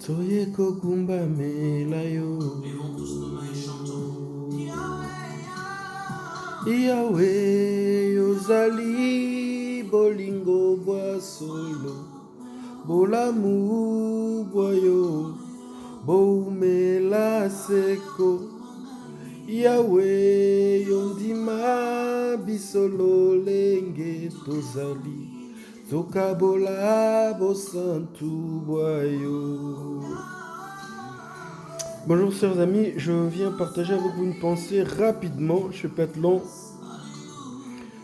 Toye kokumba melayo. Yahweh ozali bolingo bwa solo. Bolamu boyo. Boumela seko. Yahweh yondima bisolo lenge tozali. Tokabola bosantu boyo. Bonjour chers amis, je viens partager avec vous une pensée rapidement, je vais pas être long.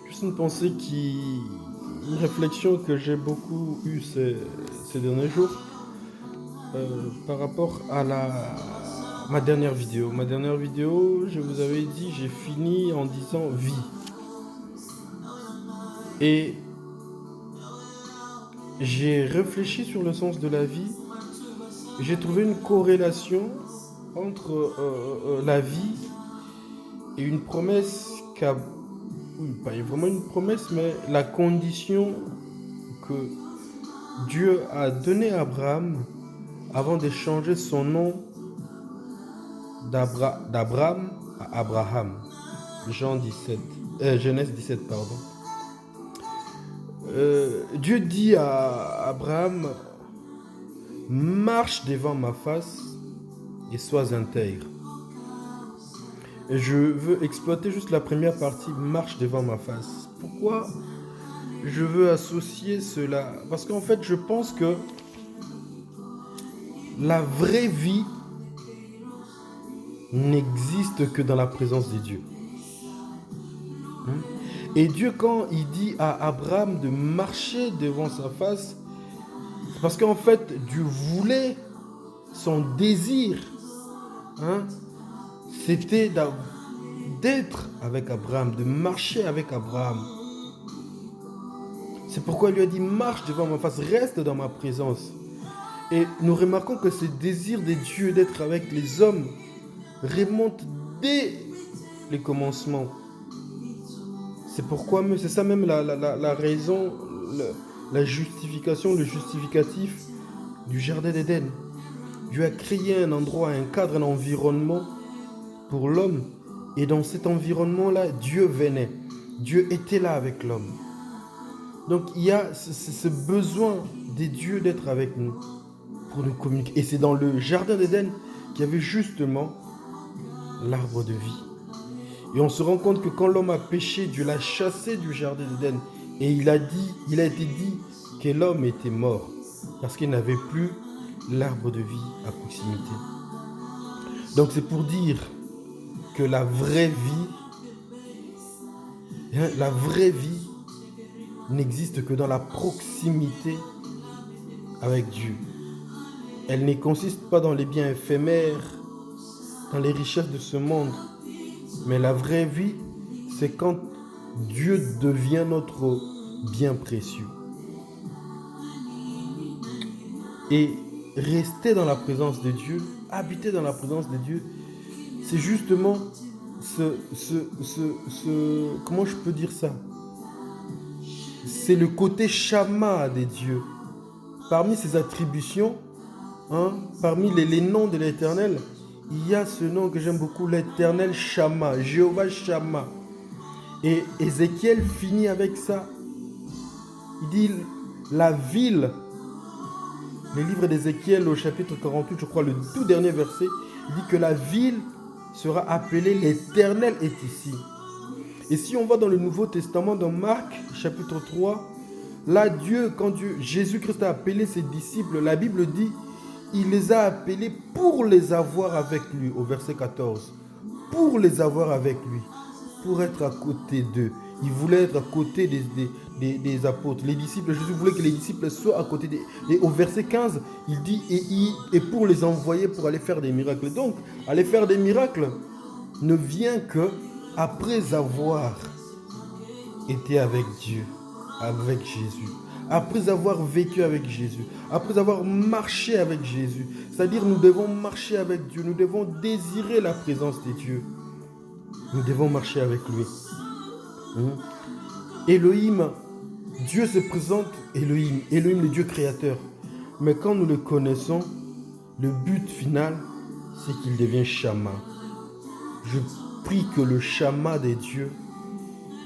Juste une pensée une réflexion que j'ai beaucoup eue ces derniers jours par rapport à ma dernière vidéo. Ma dernière vidéo, je vous avais dit, j'ai fini en disant vie. Et j'ai réfléchi sur le sens de la vie. J'ai trouvé une corrélation entre la vie et une promesse pas vraiment une promesse, mais la condition que Dieu a donnée à Abraham avant d'échanger son nom d'Abraham à Abraham. Genèse 17, pardon. Dieu dit à Abraham, marche devant ma face et sois intègre. Et je veux exploiter juste la première partie, marche devant ma face. Pourquoi je veux associer cela? Parce qu'en fait, je pense que la vraie vie n'existe que dans la présence de Dieu. Et Dieu, quand il dit à Abraham de marcher devant sa face, c'est parce qu'en fait, Dieu voulait, son désir, c'était d'être avec Abraham, de marcher avec Abraham. C'est pourquoi il lui a dit, marche devant ma face, reste dans ma présence. Et nous remarquons que ce désir de Dieu d'être avec les hommes remonte dès les commencements. C'est pourquoi, c'est ça même la raison, la justification, le justificatif du Jardin d'Éden. Dieu a créé un endroit, un cadre, un environnement pour l'homme. Et dans cet environnement-là, Dieu venait. Dieu était là avec l'homme. Donc il y a ce besoin des dieux d'être avec nous, pour nous communiquer. Et c'est dans le Jardin d'Éden qu'il y avait justement l'arbre de vie. Et on se rend compte que quand l'homme a péché, Dieu l'a chassé du Jardin d'Éden. Et il a été dit que l'homme était mort, parce qu'il n'avait plus l'arbre de vie à proximité. Donc c'est pour dire que la vraie vie n'existe que dans la proximité avec Dieu. Elle ne consiste pas dans les biens éphémères, dans les richesses de ce monde. Mais la vraie vie, c'est quand Dieu devient notre bien précieux. Et rester dans la présence de Dieu, habiter dans la présence de Dieu, c'est justement comment je peux dire ça? C'est le côté Shama des dieux. Parmi ses attributions, parmi les noms de l'Éternel, il y a ce nom que j'aime beaucoup, l'Éternel Shama, Jéhovah Shama. Et Ézéchiel finit avec ça. Il dit la ville, le livre d'Ézéchiel au chapitre 48, je crois le tout dernier verset, il dit que la ville sera appelée l'Éternel est ici. Et si on va dans le Nouveau Testament, dans Marc chapitre 3, là quand Jésus-Christ a appelé ses disciples, la Bible dit, il les a appelés pour les avoir avec lui, au verset 14. Pour les avoir avec lui, pour être à côté d'eux. Il voulait être à côté des apôtres, les disciples. Jésus voulait que les disciples soient à côté des... Et au verset 15, il dit, et pour les envoyer pour aller faire des miracles. Donc, aller faire des miracles ne vient que après avoir été avec Dieu, avec Jésus. Après avoir vécu avec Jésus, après avoir marché avec Jésus. C'est-à-dire nous devons marcher avec Dieu, nous devons désirer la présence de Dieu. Nous devons marcher avec lui. Elohim, Dieu se présente, Elohim le Dieu créateur. Mais quand nous le connaissons, Le but final, c'est qu'il devienne Shama. Je prie que le Shama des dieux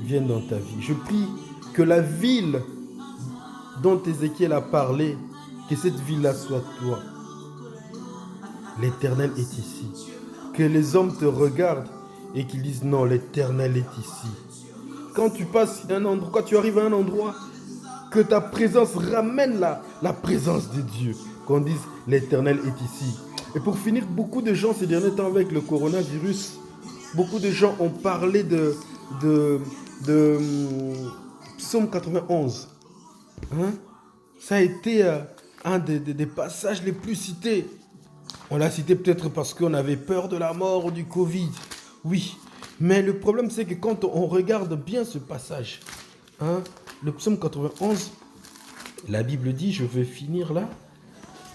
vienne dans ta vie. Je prie que la ville dont Ézéchiel a parlé, que cette ville-là soit toi. L'Éternel est ici. Que les hommes te regardent et qu'ils disent non, l'Éternel est ici. Quand tu passes un endroit, quand tu arrives à un endroit, que ta présence ramène la présence de Dieu. Qu'on dise l'Éternel est ici. Et pour finir, beaucoup de gens ces derniers temps avec le coronavirus, beaucoup de gens ont parlé de Psaume 91. Hein? Ça a été un des passages les plus cités. On l'a cité peut-être parce qu'on avait peur de la mort ou du Covid. Oui, mais le problème c'est que quand on regarde bien ce passage, hein, le psaume 91, la Bible dit, je vais finir là,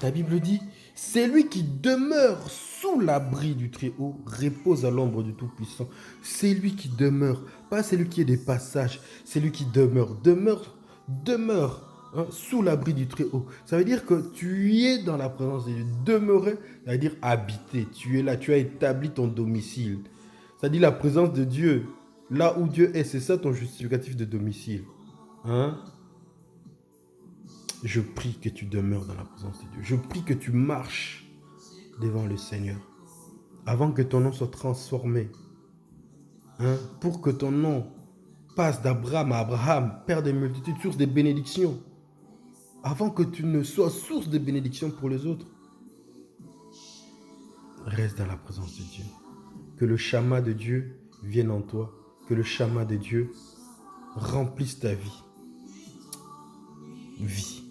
la Bible dit, c'est lui qui demeure sous l'abri du Très-Haut, repose à l'ombre du Tout-Puissant. C'est lui qui demeure, pas celui qui est des passages, c'est lui qui demeure, demeure. Hein, sous l'abri du Très-Haut. Ça veut dire que tu y es dans la présence de Dieu. Demeurer, ça veut dire habiter. Tu es là, tu as établi ton domicile. Ça dit la présence de Dieu. Là où Dieu est, c'est ça ton justificatif de domicile. Hein? Je prie que tu demeures dans la présence de Dieu. Je prie que tu marches devant le Seigneur. Avant que ton nom soit transformé. Hein? Pour que ton nom passe d'Abraham à Abraham, père des multitudes, source des bénédictions. Avant que tu ne sois source de bénédiction pour les autres, reste dans la présence de Dieu. Que le Shama de Dieu vienne en toi. Que le Shama de Dieu remplisse ta vie. Vie.